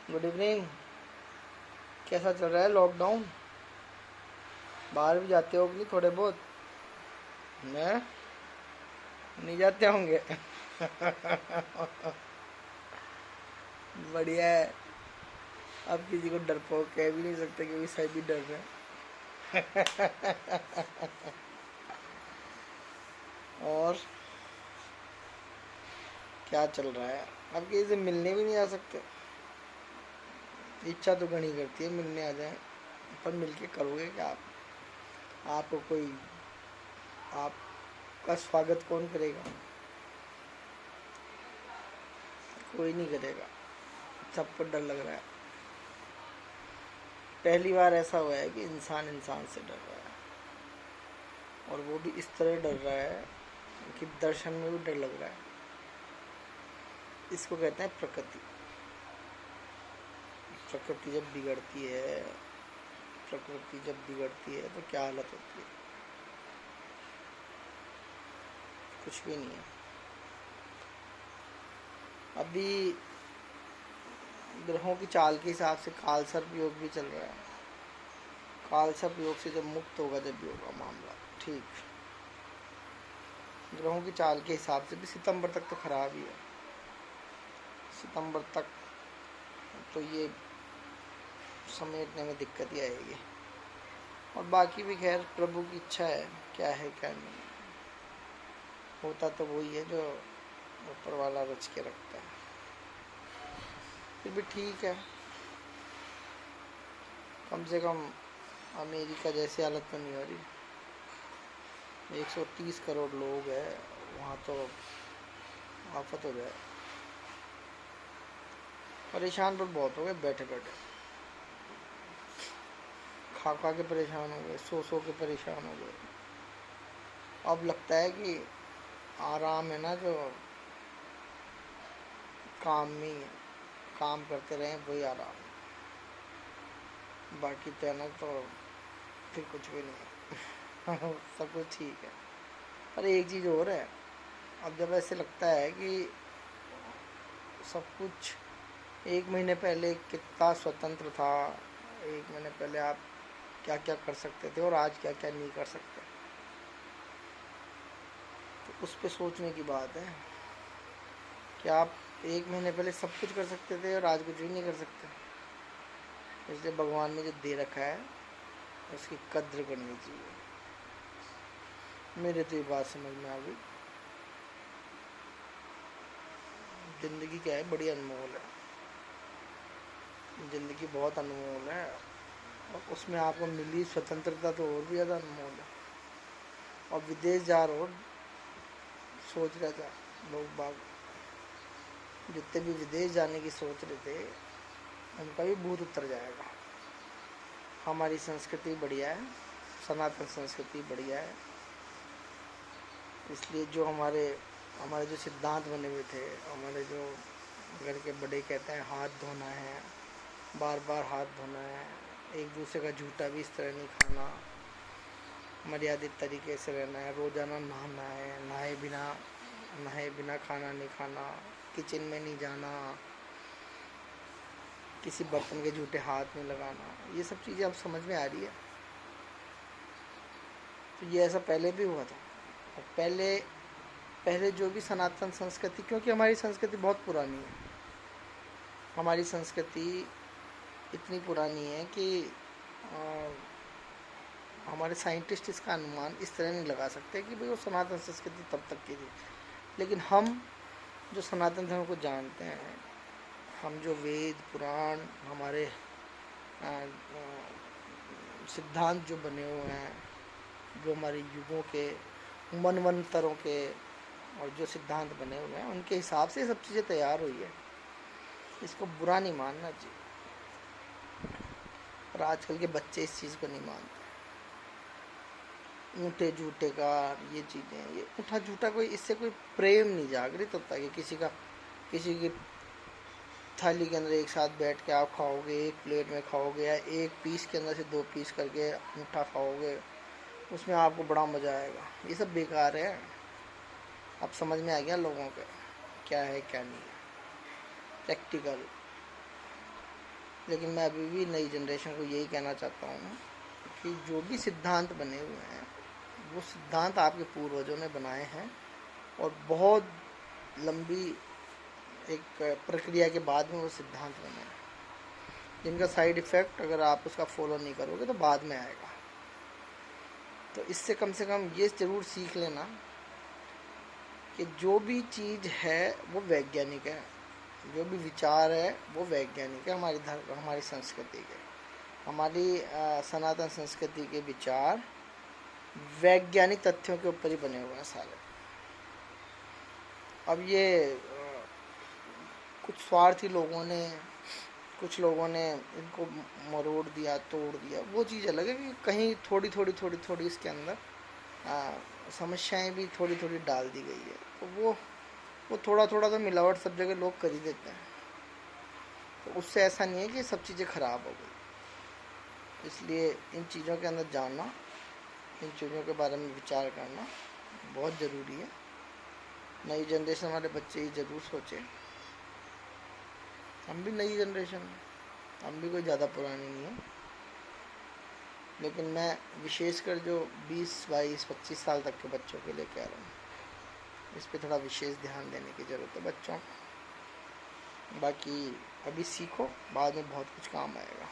Good evening. कैसा चल रहा है लॉकडाउन? बाहर भी जाते हो कि नहीं थोड़े बहुत? न नहीं जाते होंगे। बढ़िया है। अब किसी को डरपोक कह भी नहीं सकते क्योंकि सभी डर रहे हैं। और क्या चल रहा है? अब किसी से मिलने भी नहीं आ सकते। इच्छा तो घनी करती है मिलने आ जाए, पर मिलके करोगे क्या आप? आपको कोई आपका स्वागत कौन करेगा? कोई नहीं करेगा। सबको डर लग रहा है। पहली बार ऐसा हुआ है कि इंसान इंसान से डर रहा है, और वो भी इस तरह डर रहा है कि दर्शन में भी डर लग रहा है। इसको कहते हैं प्रकृति। प्रकृति जब बिगड़ती है, प्रकृति जब बिगड़ती है तो क्या हालत होती है? कुछ भी नहीं है। अभी ग्रहों की चाल के हिसाब से काल सर्प योग भी चल रहा है। काल सर्प योग से जब मुक्त होगा, जब भी होगा मामला ठीक। ग्रहों की चाल के हिसाब से भी सितंबर तक तो खराब ही है। सितंबर तक तो ये समेटने में दिक्कत ही आएगी। और बाकी भी खैर प्रभु की इच्छा है, क्या है क्या नहीं। होता तो वही है जो ऊपर वाला रच के रखता है। फिर भी ठीक है, कम से कम अमेरिका जैसी हालत तो नहीं हो रही। 130 करोड़ लोग हैं वहाँ, तो आफत हो जाए। परेशान पर बहुत हो गए, बैठे बैठे खा खा के परेशान हो गए, सो के परेशान हो गए। अब लगता है कि आराम है ना, जो काम में काम करते रहे वही आराम है। बाकी तो है ना, तो फिर कुछ भी नहीं है। सब कुछ ठीक है। पर एक चीज़ और है, अब जब ऐसे लगता है कि सब कुछ एक महीने पहले कितना स्वतंत्र था, एक महीने पहले आप क्या क्या कर सकते थे और आज क्या क्या नहीं कर सकते, तो उस पर सोचने की बात है कि आप एक महीने पहले सब कुछ कर सकते थे और आज कुछ भी नहीं कर सकते। इसलिए भगवान ने जो दे रखा है उसकी कद्र करनी चाहिए। मेरे तो ये बात समझ में आ गई। ज़िंदगी क्या है, बड़ी अनमोल है। ज़िंदगी बहुत अनमोल है, और उसमें आपको मिली स्वतंत्रता तो और भी ज़्यादा अनमोल है। और विदेश जा रहे हो, सोच रहा था लोग बाग जितने भी विदेश जाने की सोच रहे थे, उनका भी भूत उतर जाएगा। हमारी संस्कृति बढ़िया है, सनातन संस्कृति बढ़िया है। इसलिए जो हमारे हमारे जो सिद्धांत बने हुए थे, हमारे जो घर के बड़े कहते हैं हाथ धोना है, बार बार हाथ धोना है, एक दूसरे का झूठा भी इस तरह नहीं खाना, मर्यादित तरीके से रहना है, रोज़ाना नहाना है, नहाए बिना खाना नहीं खाना, किचन में नहीं जाना, किसी बर्तन के झूठे हाथ नहीं लगाना, ये सब चीज़ें अब समझ में आ रही है। तो ये ऐसा पहले भी हुआ था। और पहले पहले जो भी सनातन संस्कृति, क्योंकि हमारी संस्कृति बहुत पुरानी है। हमारी संस्कृति इतनी पुरानी है कि हमारे साइंटिस्ट इसका अनुमान इस तरह नहीं लगा सकते कि भाई वो सनातन संस्कृति तब तक की थी। लेकिन हम जो सनातन धर्म को जानते हैं, हम जो वेद पुराण, हमारे सिद्धांत जो बने हुए हैं, जो हमारे युगों के मनवंतरों के और जो सिद्धांत बने हुए हैं, उनके हिसाब से सब चीज़ें तैयार हुई है। इसको बुरा नहीं मानना चाहिए, पर आजकल के बच्चे इस चीज़ को नहीं मानते। ऊँटे झूठे का ये चीज़ें, ये ऊँटा झूठा कोई, इससे कोई प्रेम नहीं जागृत होता कि किसी की थाली के अंदर एक साथ बैठ के आप खाओगे, एक प्लेट में खाओगे, या एक पीस के अंदर से 2 पीस करके ऊँटा खाओगे, उसमें आपको बड़ा मज़ा आएगा। ये सब बेकार है। अब समझ में आ गया लोगों के क्या है क्या नहीं है। प्रैक्टिकल लेकिन मैं अभी भी नई जनरेशन को यही कहना चाहता हूँ कि जो भी सिद्धांत बने हुए हैं वो सिद्धांत आपके पूर्वजों ने बनाए हैं और बहुत लंबी एक प्रक्रिया के बाद में वो सिद्धांत बने हैं, जिनका साइड इफ़ेक्ट अगर आप उसका फॉलो नहीं करोगे तो बाद में आएगा। तो इससे कम से कम ये ज़रूर सीख लेना कि जो भी चीज़ है वो वैज्ञानिक है, जो भी विचार है वो वैज्ञानिक है। हमारी धर्म, हमारी संस्कृति के, हमारी सनातन संस्कृति के विचार वैज्ञानिक तथ्यों के ऊपर ही बने हुए हैं सारे। अब ये कुछ स्वार्थी लोगों ने, कुछ लोगों ने इनको मरोड़ दिया, तोड़ दिया, वो चीज़ अलग है कि कहीं थोड़ी थोड़ी इसके अंदर समस्याएं भी थोड़ी थोड़ी डाल दी गई है। तो वो थोड़ा थोड़ा तो मिलावट सब जगह लोग कर ही देते हैं, तो उससे ऐसा नहीं है कि सब चीज़ें ख़राब हो गई। इसलिए इन चीज़ों के अंदर जानना, इन चीज़ों के बारे में विचार करना बहुत ज़रूरी है। नई जनरेशन वाले बच्चे ही ज़रूर सोचें। हम भी नई जनरेशन, हम भी कोई ज़्यादा पुरानी नहीं है, लेकिन मैं विशेषकर जो 20, 22, 25 साल तक के बच्चों के लिए कह रहा हूँ, इस पे थोड़ा विशेष ध्यान देने की ज़रूरत है बच्चों। बाकी अभी सीखो, बाद में बहुत कुछ काम आएगा।